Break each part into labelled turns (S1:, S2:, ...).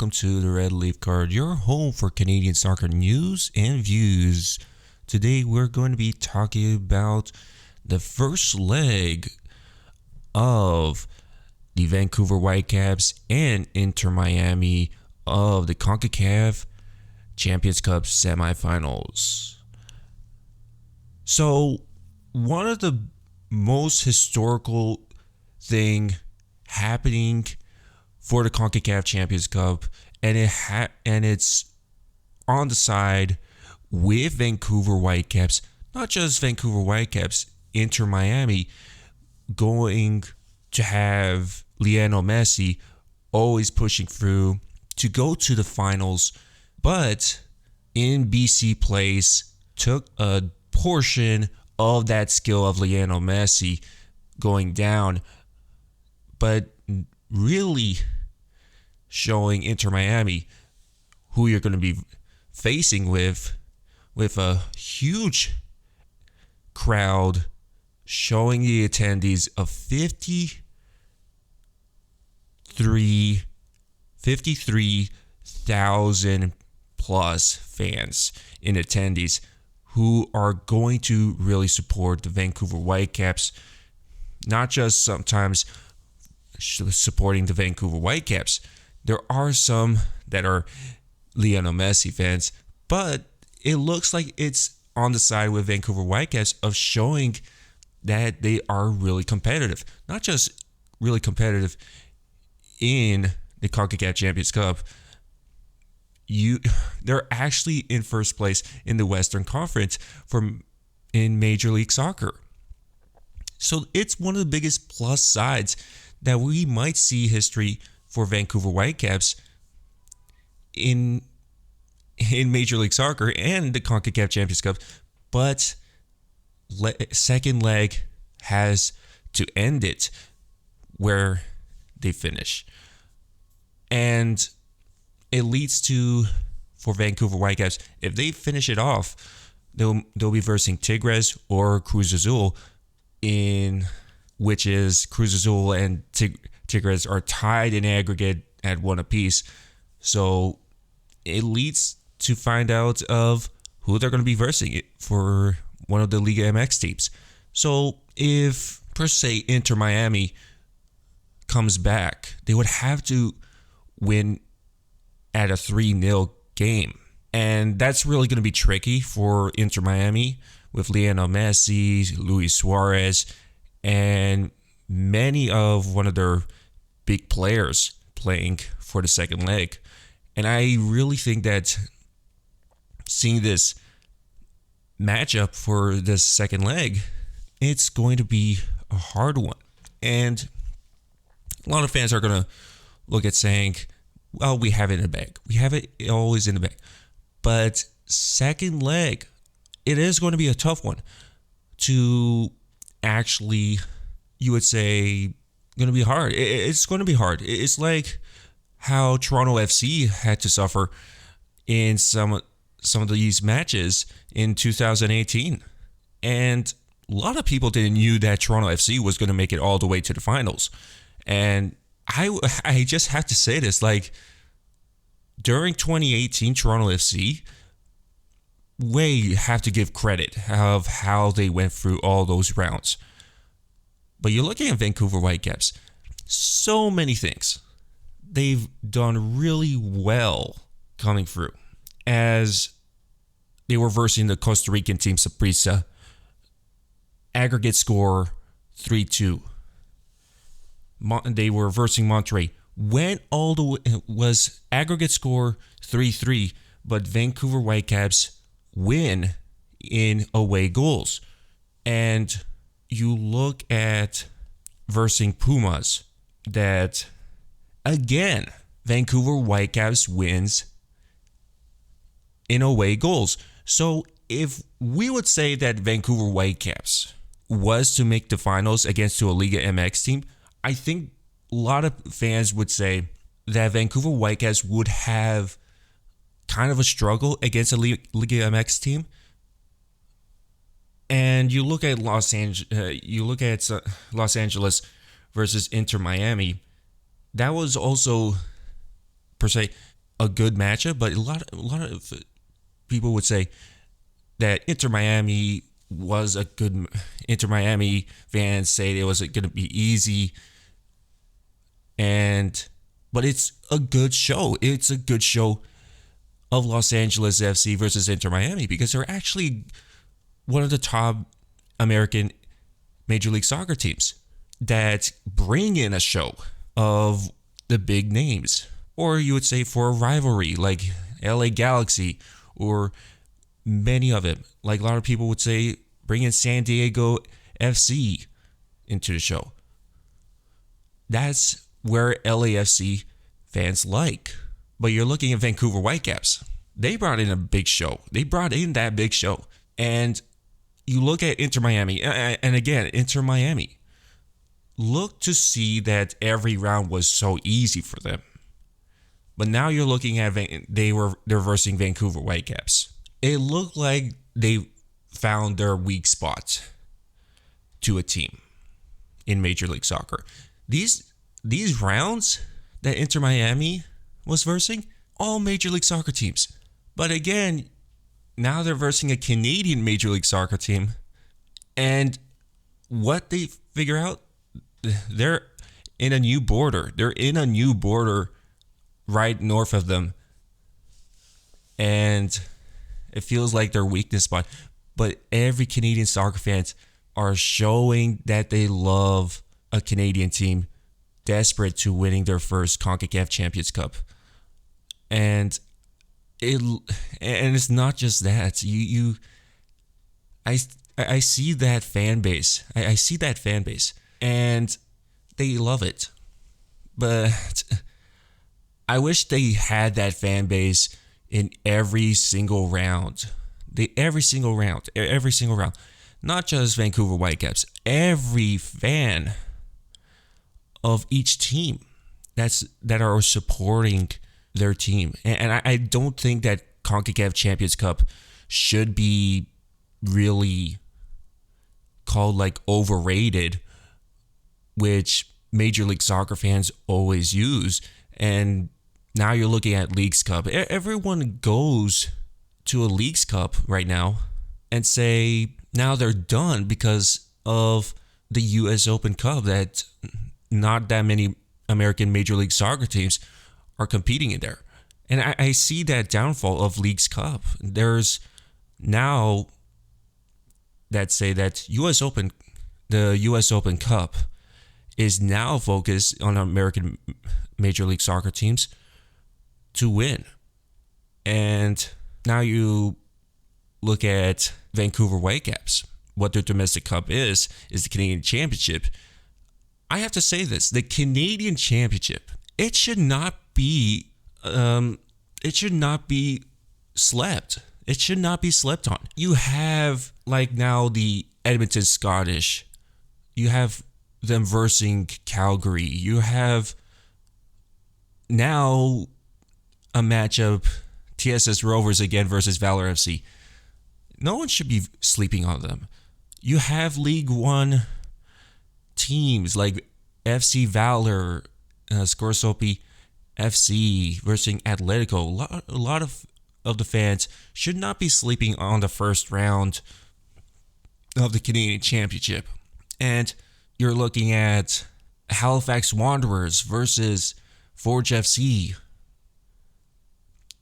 S1: welcome to the Red Leaf Card, your home for Canadian soccer news and views. Today we're going to be talking about the first leg of the Vancouver Whitecaps and Inter Miami of the CONCACAF Champions Cup semifinals. So, one of the most historical thing happening for the CONCACAF Champions Cup, and it's on the side with Vancouver Whitecaps, not just Vancouver Whitecaps, Inter Miami going to have Lionel Messi always pushing through to go to the finals, but in BC Place took a portion of that skill of Lionel Messi going down, but really showing Inter Miami who you're going to be facing with a huge crowd, showing the attendees of 53,000 plus fans in attendees who are going to really support the Vancouver Whitecaps, not just sometimes supporting the Vancouver Whitecaps. There are some that are Lionel Messi fans, but it looks like it's on the side with Vancouver Whitecaps of showing that they are really competitive. Not just really competitive in the CONCACAF Champions Cup. They're actually in first place in the Western Conference in Major League Soccer. So it's one of the biggest plus sides that we might see history for Vancouver Whitecaps in Major League Soccer and the CONCACAF Champions Cup. But second leg has to end it where they finish. And it leads to, for Vancouver Whitecaps, if they finish it off, they'll be versing Tigres or Cruz Azul, which is Cruz Azul and Tigres are tied in aggregate at one apiece. So it leads to find out of who they're going to be versing for one of the Liga MX teams. So if, per se, Inter Miami comes back, they would have to win at a 3-0 game. And that's really going to be tricky for Inter Miami with Lionel Messi, Luis Suarez, and many of one of their big players playing for the second leg. And I really think that seeing this matchup for this second leg, it's going to be a hard one. And a lot of fans are going to look at saying, well, we have it in the bag. We have it always in the bag. But second leg, it is going to be a tough one to actually, you would say, going to be hard. It's going to be hard. It's like how Toronto FC had to suffer in some of these matches in 2018. And a lot of people didn't knew that Toronto FC was going to make it all the way to the finals. And I just have to say this, like, during 2018, Toronto FC, we have to give credit of how they went through all those rounds. But you're looking at Vancouver Whitecaps, so many things they've done really well coming through, as they were versing the Costa Rican team Saprissa. Aggregate score 3-2. They were versing Monterrey. Went all the way, was aggregate score 3-3, but Vancouver Whitecaps win in away goals. And you look at versing Pumas, that again, Vancouver Whitecaps wins in away goals. So if we would say that Vancouver Whitecaps was to make the finals against a Liga MX team, I think a lot of fans would say that Vancouver Whitecaps would have kind of a struggle against a Liga MX team. And you look at Los Angeles versus Inter Miami. That was also, per se, a good matchup, but a lot of people would say that Inter Miami was a good. Inter Miami fans say it was going to be easy, and but it's a good show. It's a good show of Los Angeles FC versus Inter Miami because they're actually one of the top American Major League Soccer teams that bring in a show of the big names. Or you would say for a rivalry like LA Galaxy or many of it. Like a lot of people would say, bring in San Diego FC into the show. That's where LAFC fans like. But you're looking at Vancouver Whitecaps. They brought in a big show. They brought in that big show. And you look at Inter Miami, and again, Inter Miami. Look to see that every round was so easy for them. But now you're looking at they're versing Vancouver Whitecaps. It looked like they found their weak spot to a team in Major League Soccer. These rounds that Inter Miami was versing, all Major League Soccer teams. But again, now they're versing a Canadian Major League Soccer team. And what they figure out, they're in a new border. They're in a new border right north of them. And it feels like their weakness spot. But every Canadian soccer fans are showing that they love a Canadian team desperate to winning their first CONCACAF Champions Cup. And it's not just that. I see that fan base. I see that fan base, and they love it. But I wish they had that fan base in every single round. Every single round. Not just Vancouver Whitecaps. Every fan of each team that are supporting their team. And I don't think that CONCACAF Champions Cup should be really called like overrated, which Major League Soccer fans always use. And now you're looking at Leagues Cup. Everyone goes to a Leagues Cup right now and say now they're done because of the US Open Cup, that not that many American Major League Soccer teams are competing in there. And I see that downfall of Leagues Cup. There's now that say that the US Open Cup is now focused on American Major League Soccer teams to win. And now you look at Vancouver Whitecaps. What their domestic cup is the Canadian Championship. I have to say this: the Canadian Championship, it should not be slept. It should not be slept on. You have like now the Edmonton Scottish. You have them versing Calgary. You have now a matchup, TSS Rovers again versus Valor FC. No one should be sleeping on them. You have League One teams like FC Valor, Scorsopi FC versus Atletico. A lot of the fans should not be sleeping on the first round of the Canadian Championship. And you're looking at Halifax Wanderers versus Forge FC.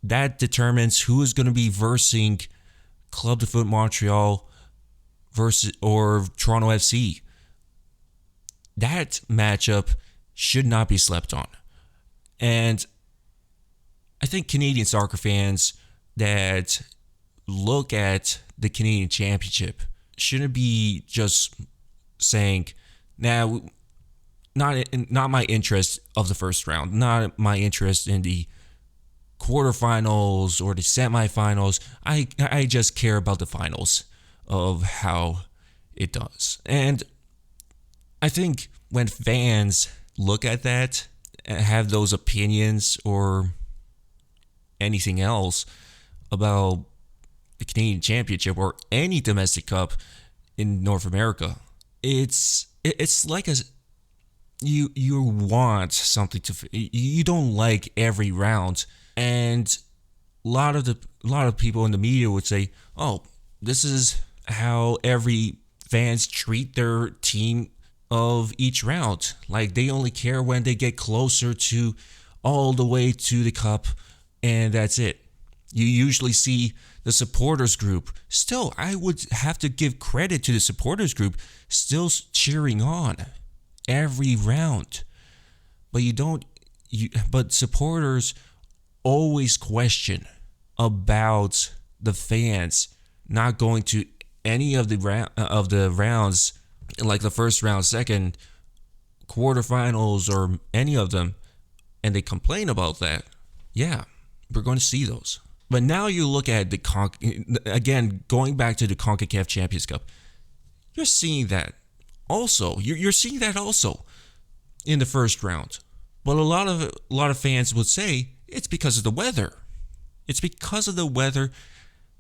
S1: That determines who is going to be versing Club de Foot Montreal versus or Toronto FC. That matchup should not be slept on. And I think Canadian soccer fans that look at the Canadian Championship shouldn't be just saying, "Now, not my interest of the first round, not my interest in the quarterfinals or the semifinals. I just care about the finals of how it does." And I think when fans look at that and have those opinions or anything else about the Canadian Championship or any domestic cup in North America, it's like you want something to, you don't like every round And a lot of people in the media would say, "Oh, this is how every fans treat their team of each round. Like they only care when they get closer to all the way to the cup, and that's it." You usually see the supporters group. Still, I would have to give credit to the supporters group still cheering on every round. But but supporters always question about the fans not going to any of the rounds, like the first round, second, quarterfinals, or any of them, and they complain about that. Yeah, we're going to see those. But now you look at again, going back to the CONCACAF Champions Cup, you're seeing that also. You're seeing that also in the first round. But a lot of fans would say it's because of the weather. It's because of the weather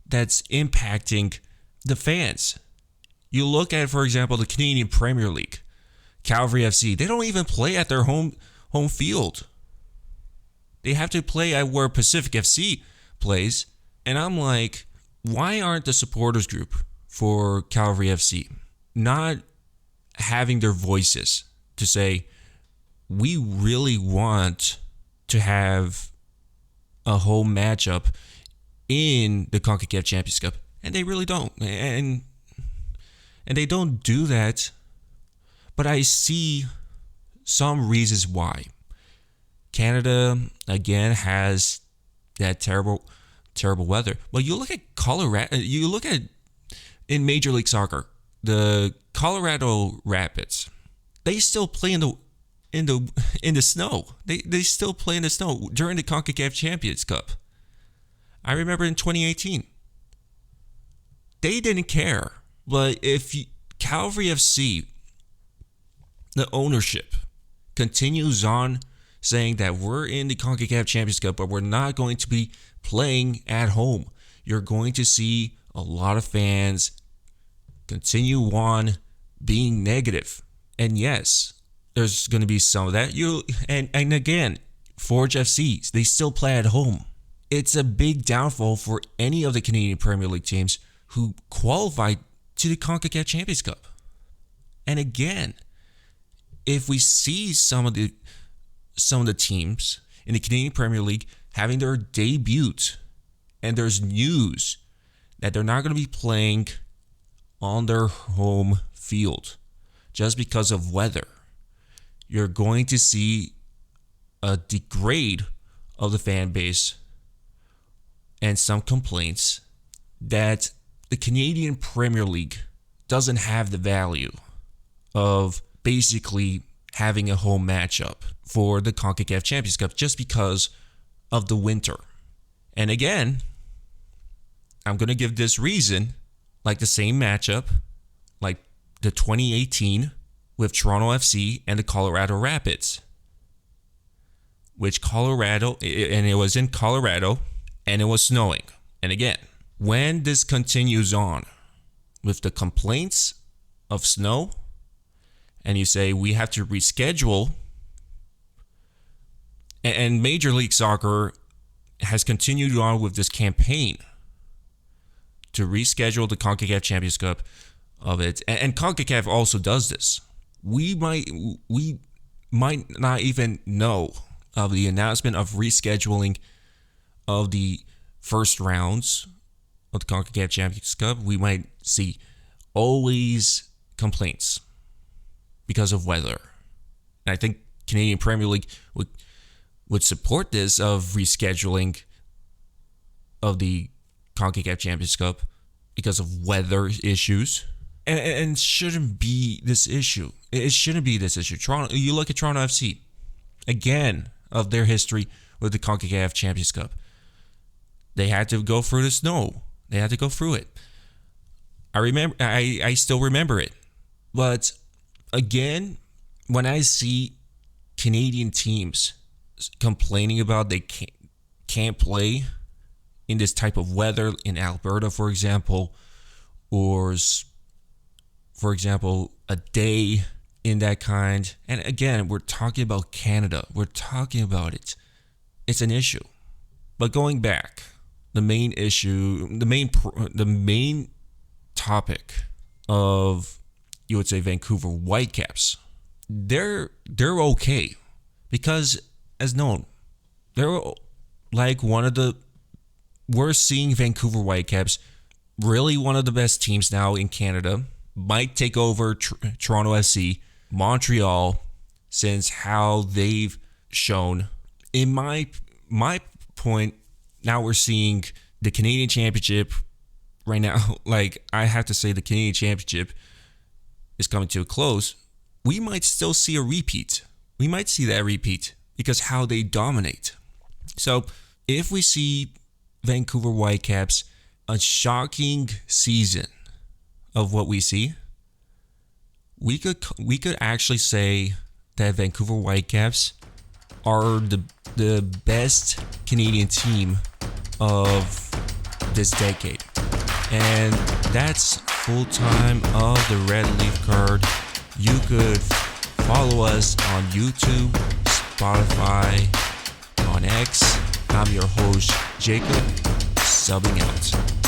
S1: that's impacting the fans. You look at, for example, the Canadian Premier League, Calgary FC. They don't even play at their home field. They have to play at where Pacific FC plays. And I'm like, why aren't the supporters group for Calgary FC not having their voices to say, we really want to have a home matchup in the CONCACAF Champions Cup? And they really don't. And they don't do that. But I see some reasons why. Canada, again, has that terrible weather. Well, you look at Colorado, you look at in Major League Soccer, the Colorado Rapids, they still play in the snow. They still play in the snow during the CONCACAF Champions Cup. I remember in 2018. They didn't care. But if Calgary FC, the ownership, continues on saying that we're in the CONCACAF Champions Cup, but we're not going to be playing at home, you're going to see a lot of fans continue on being negative. And yes, there's going to be some of that. And again, Forge FC, they still play at home. It's a big downfall for any of the Canadian Premier League teams who qualified to the CONCACAF Champions Cup. And again, if we see some of the teams in the Canadian Premier League having their debut, and there's news that they're not going to be playing on their home field just because of weather, you're going to see a degrade of the fan base and some complaints that the Canadian Premier League doesn't have the value of basically having a home matchup for the CONCACAF Champions Cup just because of the winter. And again, I'm going to give this reason, like the same matchup, like the 2018 with Toronto FC and the Colorado Rapids. Which Colorado, and it was in Colorado, and it was snowing. And again, when this continues on with the complaints of snow, and you say we have to reschedule, and Major League Soccer has continued on with this campaign to reschedule the CONCACAF Champions Cup of it, and CONCACAF also does this. We might not even know of the announcement of rescheduling of the first rounds of the CONCACAF Champions Cup. We might see always complaints because of weather. And I think Canadian Premier League would support this of rescheduling of the CONCACAF Champions Cup because of weather issues. And shouldn't be this issue. It shouldn't be this issue. Toronto, you look at Toronto FC, again, of their history with the CONCACAF Champions Cup. They had to go through the snow. They had to go through it. I still remember it. But again, when I see Canadian teams complaining about they can't play in this type of weather in Alberta, for example, or for example, a day in that kind. And again, we're talking about Canada. We're talking about it. It's an issue. But going back, the main issue, the main topic of, you would say, Vancouver Whitecaps, they're okay because, as known, they're like we're seeing Vancouver Whitecaps, really one of the best teams now in Canada, might take over Toronto FC, Montreal, since how they've shown. In my point, now we're seeing the Canadian Championship right now. Like, I have to say, the Canadian Championship is coming to a close. We might still see a repeat. We might see that repeat because how they dominate. So if we see Vancouver Whitecaps, a shocking season of what we see, we could actually say that Vancouver Whitecaps are the best Canadian team of this decade. And that's full time of the Red Leaf Card. You could follow us on YouTube, Spotify, on X. I'm your host, Jacob, subbing out.